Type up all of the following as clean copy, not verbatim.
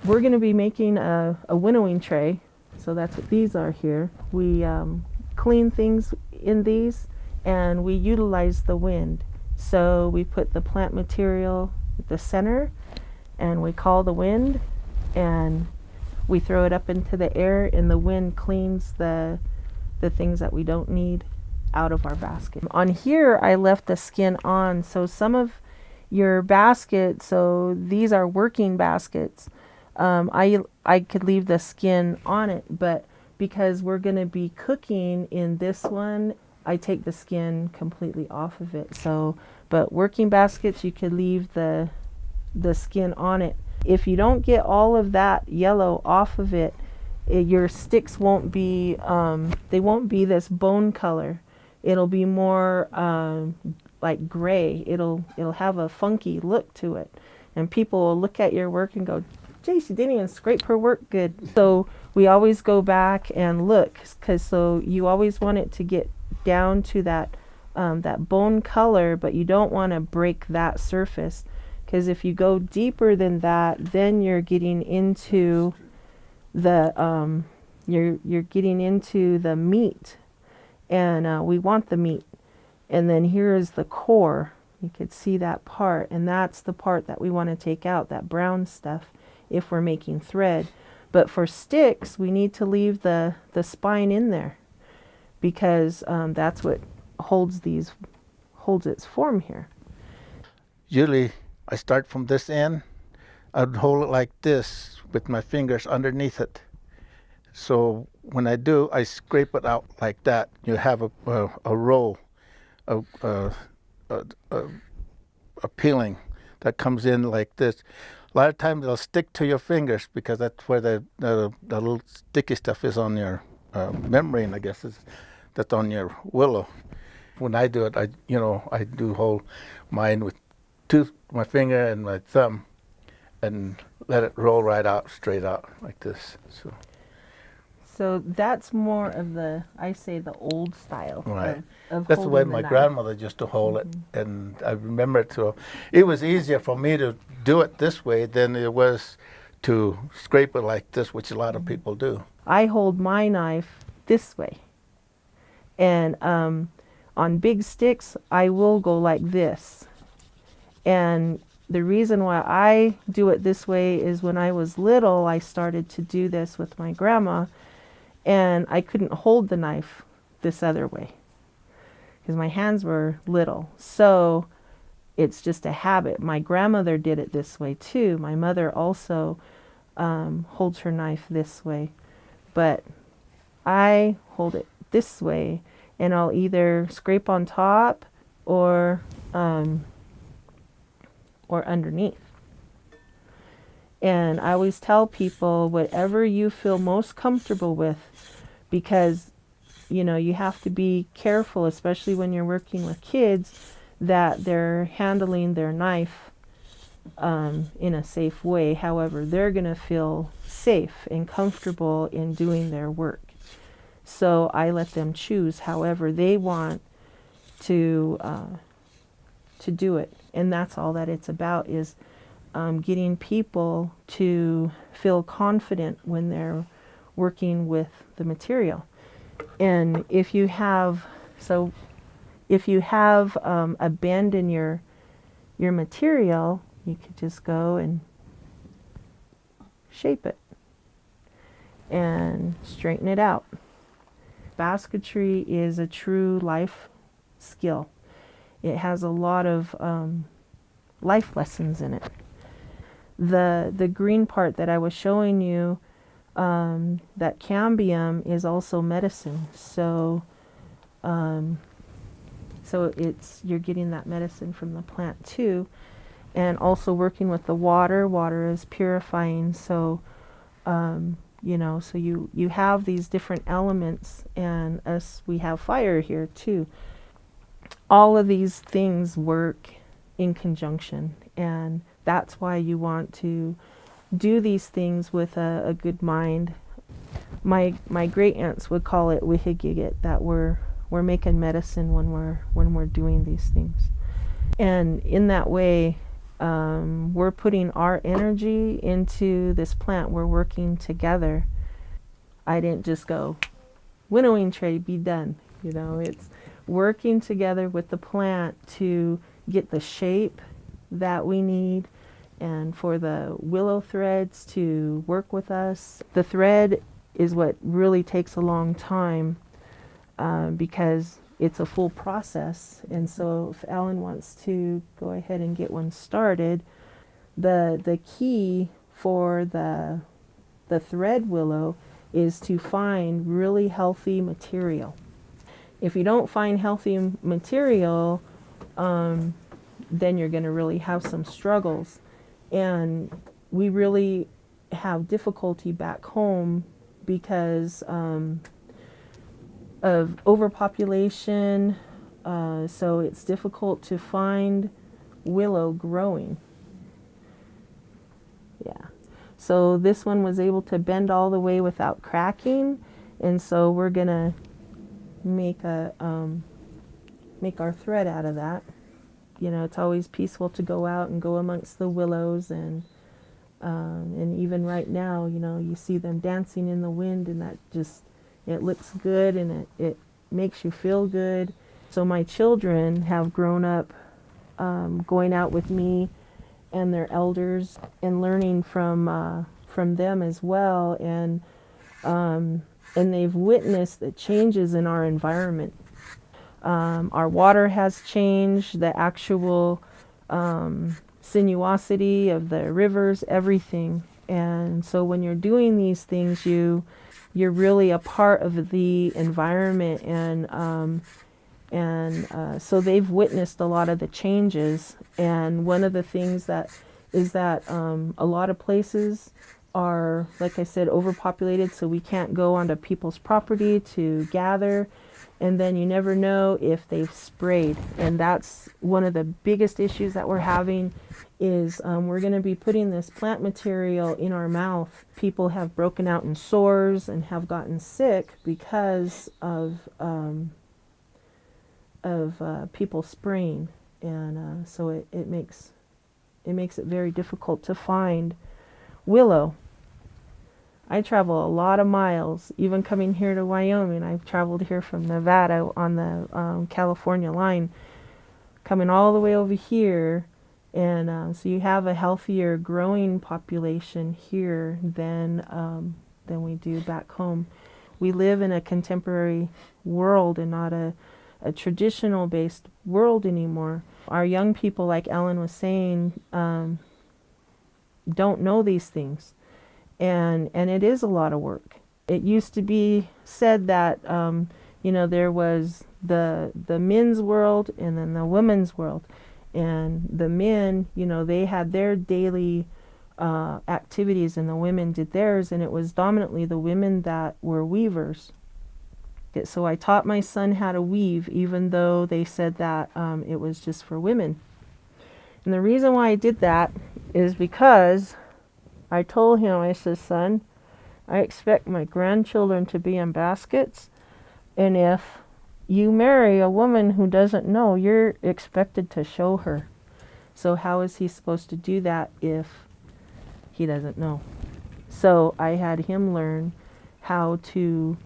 We're going to be making a winnowing tray. So that's what these are here. We clean things in these and we utilize the wind. So we put the plant material at the center and we call the wind and we throw it up into the air and the wind cleans the things that we don't need out of our basket. On here I left the skin on, so some of your baskets, so these are working baskets, I could leave the skin on it, but because we're going to be cooking in this one, I take the skin completely off of it. So, but working baskets, you could leave the skin on it. If you don't get all of that yellow off of it, your sticks won't be, they won't be this bone color. It'll be more like gray. It'll have a funky look to it. And people will look at your work and go, "Gee, she didn't even scrape her work good." So we always go back and look, because so you always want it to get down to that that bone color, but you don't want to break that surface, because if you go deeper than that, then you're getting into the you're getting into the meat, and we want the meat. And then here is the core. You could see that part, and that's the part that we want to take out, that brown stuff, if we're making thread. But for sticks, we need to leave the spine in there, because that's what holds its form here. Usually I start from this end. I would hold it like this with my fingers underneath it. So when I do, I scrape it out like that. You have a roll, a peeling that comes in like this. A lot of times they'll stick to your fingers because that's where the little sticky stuff is on your membrane, I guess, that's on your willow. When I do it, I do hold mine with my finger and my thumb and let it roll right out, straight out like this. So that's more of the old style. Right. Of That's the way holding my knife. grandmother used to hold it, and I remember it. So it was easier for me to do it this way than it was to scrape it like this, which a lot of people do. I hold my knife this way, and on big sticks I will go like this. And the reason why I do it this way is when I was little, I started to do this with my grandma, and I couldn't hold the knife this other way because my hands were little. So it's just a habit. My grandmother did it this way too. My mother also holds her knife this way, but I hold it this way, and I'll either scrape on top or underneath. And I always tell people whatever you feel most comfortable with, because you have to be careful, especially when you're working with kids, that they're handling their knife in a safe way. However, they're going to feel safe and comfortable in doing their work. So I let them choose however they want to do it. And that's all that it's about, is getting people to feel confident when they're working with the material. And if you have a bend in your material, you could just go and shape it and straighten it out. Basketry is a true life skill. It has a lot of life lessons in it. The green part that I was showing you, that cambium, is also medicine. So you're getting that medicine from the plant too, and also working with the water. Water is purifying. So so you have these different elements, and we have fire here too. All of these things work in conjunction, and that's why you want to do these things with a good mind. My great aunts would call it wihigigit, that we're making medicine when we're doing these things. And in that way, we're putting our energy into this plant. We're working together. I didn't just go, winnowing tray, be done. You know, it's working together with the plant to get the shape that we need and for the willow threads to work with us. The thread is what really takes a long time because it's a full process. And so if Alan wants to go ahead and get one started, the key for the thread willow is to find really healthy material. If you don't find healthy material, then you're going to really have some struggles. And we really have difficulty back home because of overpopulation. So it's difficult to find willow growing. Yeah. So this one was able to bend all the way without cracking. And so we're going to make our thread out of that. You know, it's always peaceful to go out and go amongst the willows, and even right now, you know, you see them dancing in the wind, and that just, it looks good, and it makes you feel good. So my children have grown up going out with me and their elders and learning from them as well, and they've witnessed the changes in our environment. Our water has changed, the actual sinuosity of the rivers, everything. And so when you're doing these things, you're really a part of the environment, and so they've witnessed a lot of the changes. And one of the things that is that a lot of places are, like I said, overpopulated, so we can't go onto people's property to gather. And then you never know if they've sprayed. And that's one of the biggest issues that we're having is we're going to be putting this plant material in our mouth. People have broken out in sores and have gotten sick because of people spraying. And so it makes it very difficult to find willow. I travel a lot of miles, even coming here to Wyoming. I've traveled here from Nevada on the California line, coming all the way over here. And so you have a healthier growing population here than we do back home. We live in a contemporary world and not a traditional based world anymore. Our young people, like Ellen was saying, don't know these things. And it is a lot of work. It used to be said that, you know, there was the men's world and then the women's world. And the men, you know, they had their daily activities and the women did theirs. And it was dominantly the women that were weavers. So I taught my son how to weave, even though they said that it was just for women. And the reason why I did that is because I told him, I said, son, I expect my grandchildren to be in baskets, and if you marry a woman who doesn't know, you're expected to show her. So how is he supposed to do that if he doesn't know? So I had him learn how to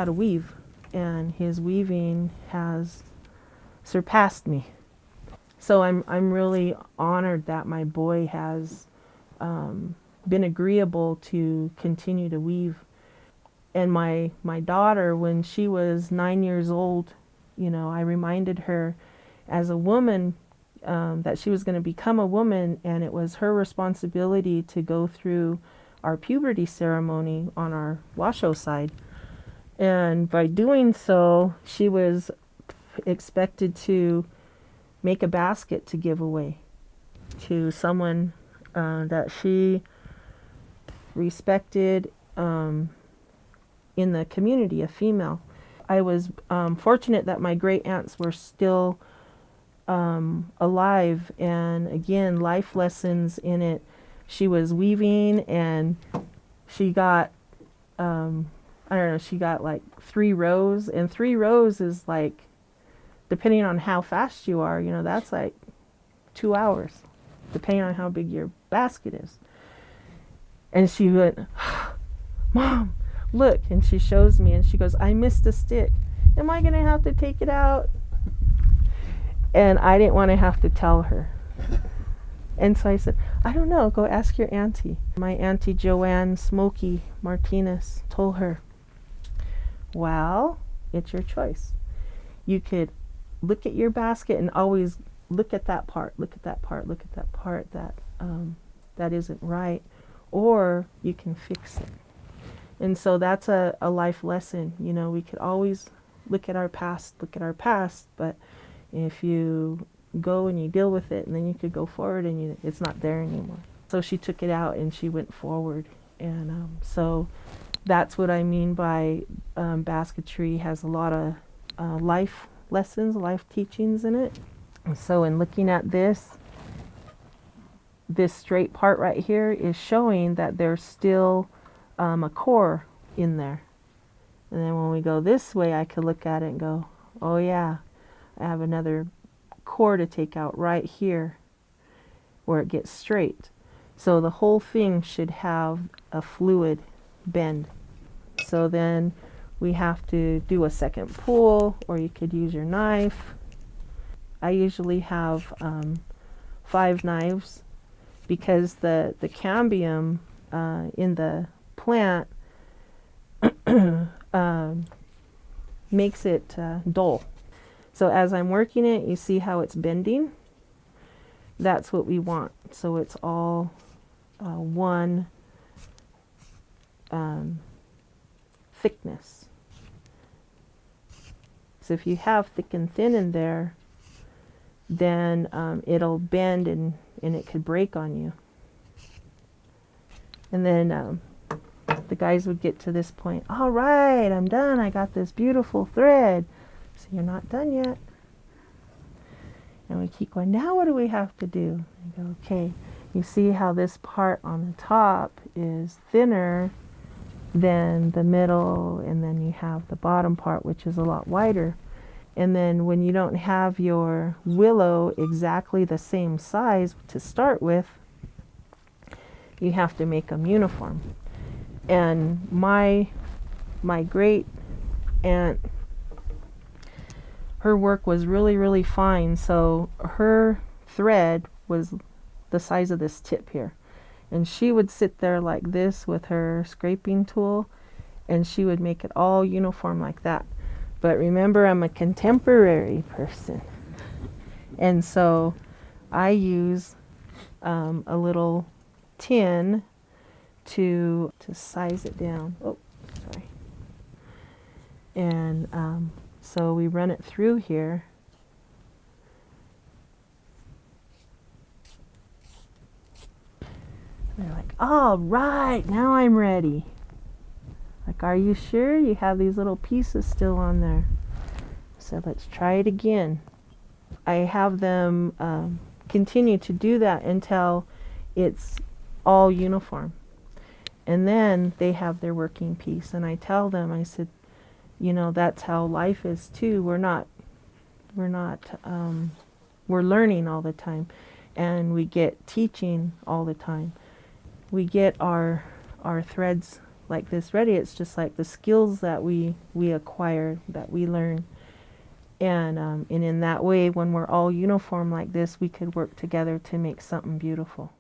weave, and his weaving has surpassed me. So I'm really honored that my boy has been agreeable to continue to weave. And my daughter, when she was 9 years old, you know, I reminded her as a woman that she was going to become a woman, and it was her responsibility to go through our puberty ceremony on our Washoe side. And by doing so, she was expected to make a basket to give away to someone that she respected in the community, a female. I was fortunate that my great aunts were still alive, and again, life lessons in it. She was weaving, and she got I don't know, she got like 3 rows, and 3 rows is like, depending on how fast you are, you know, that's like 2 hours. depending on how big your basket is. And she went, Mom, look. And she shows me and she goes, I missed a stick. Am I going to have to take it out? And I didn't want to have to tell her. And so I said, I don't know, go ask your auntie. My auntie Joanne Smokey Martinez told her, well, it's your choice. You could look at your basket and always look at that part, look at that part, look at that part that isn't right, or you can fix it. And so that's a life lesson. You know, we could always look at our past, but if you go and you deal with it, and then you could go forward and it's not there anymore. So she took it out and she went forward. And so that's what I mean by basketry has a lot of life lessons, life teachings in it. And so in looking at this straight part right here is showing that there's still a core in there. And then when we go this way, I could look at it and go, oh yeah, I have another core to take out right here where it gets straight. So the whole thing should have a fluid bend. So then we have to do a second pull, or you could use your knife. I usually have 5 knives because the cambium in the plant makes it dull. So as I'm working it, you see how it's bending? That's what we want. So it's all one thickness. So if you have thick and thin in there, then it'll bend and it could break on you. And then the guys would get to this point, all right, I'm done. I got this beautiful thread. So you're not done yet. And we keep going, now what do we have to do? I go, okay, you see how this part on the top is thinner than the middle, and then you have the bottom part, which is a lot wider. And then when you don't have your willow exactly the same size to start with, you have to make them uniform. And my great aunt, her work was really, really fine. So her thread was the size of this tip here. And she would sit there like this with her scraping tool, and she would make it all uniform like that. But remember, I'm a contemporary person. And so I use a little tin to size it down. Oh, sorry. And so we run it through here. They're like, all right, now I'm ready. Like, are you sure? You have these little pieces still on there. So let's try it again. I have them continue to do that until it's all uniform. And then they have their working piece. And I tell them, I said, you know, that's how life is too. We're learning all the time, and we get teaching all the time. We get our threads like this ready. It's just like the skills that we acquire, that we learn. And in that way, when we're all uniform like this, we could work together to make something beautiful.